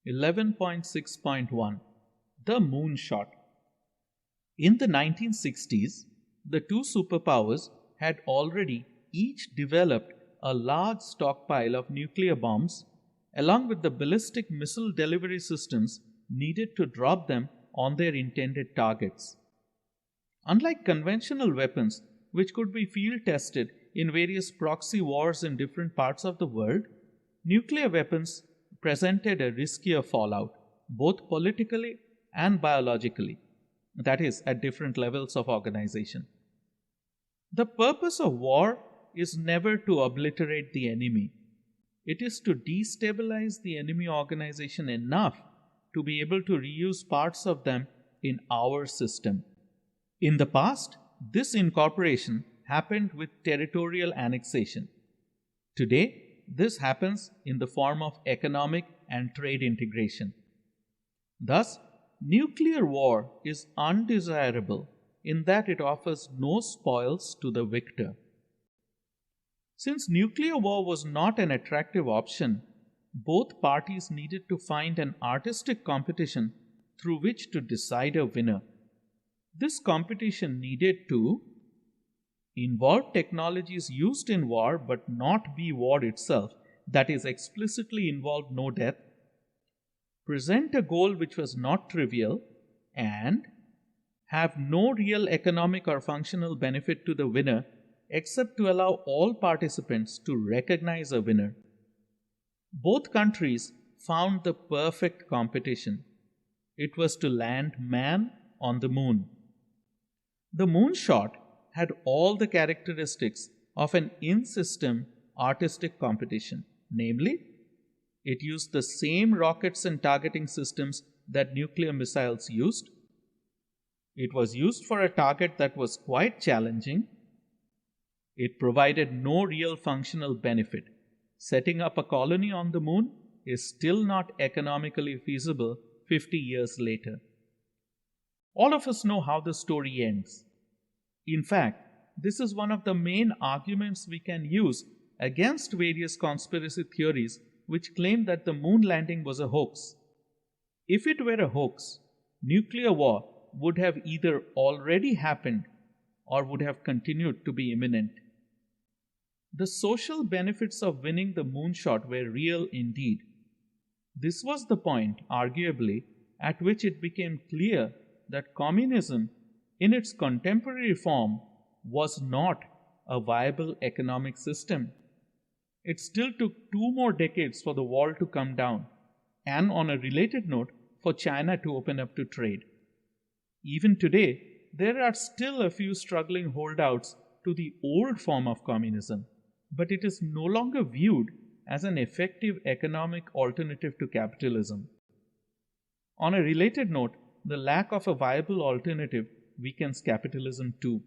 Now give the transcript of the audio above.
11.6.1 The Moonshot. In the 1960s, the two superpowers had already each developed a large stockpile of nuclear bombs, along with the ballistic missile delivery systems needed to drop them on their intended targets. Unlike conventional weapons, which could be field tested in various proxy wars in different parts of the world, nuclear weapons presented a riskier fallout, both politically and biologically, that is, at different levels of organization. The purpose of war is never to obliterate the enemy. It is to destabilize the enemy organization enough to be able to reuse parts of them in our system. In the past, this incorporation happened with territorial annexation. Today, this happens in the form of economic and trade integration. Thus, nuclear war is undesirable in that it offers no spoils to the victor. Since nuclear war was not an attractive option, both parties needed to find an artistic competition through which to decide a winner. This competition needed to involve technologies used in war but not be war itself, that is, explicitly involve no death, present a goal which was not trivial, and have no real economic or functional benefit to the winner except to allow all participants to recognize a winner. Both countries found the perfect competition. It was to land man on the moon. The moonshot had all the characteristics of an in-system artistic competition. Namely, it used the same rockets and targeting systems that nuclear missiles used. It was used for a target that was quite challenging. It provided no real functional benefit. Setting up a colony on the moon is still not economically feasible 50 years later. All of us know how the story ends. In fact, this is one of the main arguments we can use against various conspiracy theories which claim that the moon landing was a hoax. If it were a hoax, nuclear war would have either already happened or would have continued to be imminent. The social benefits of winning the moonshot were real indeed. This was the point, arguably, at which it became clear that communism, in its contemporary form, was not a viable economic system. It still took 2 more decades for the wall to come down, and on a related note, for China to open up to trade. Even today, there are still a few struggling holdouts to the old form of communism, but it is no longer viewed as an effective economic alternative to capitalism. On a related note, the lack of a viable alternative weakens capitalism too.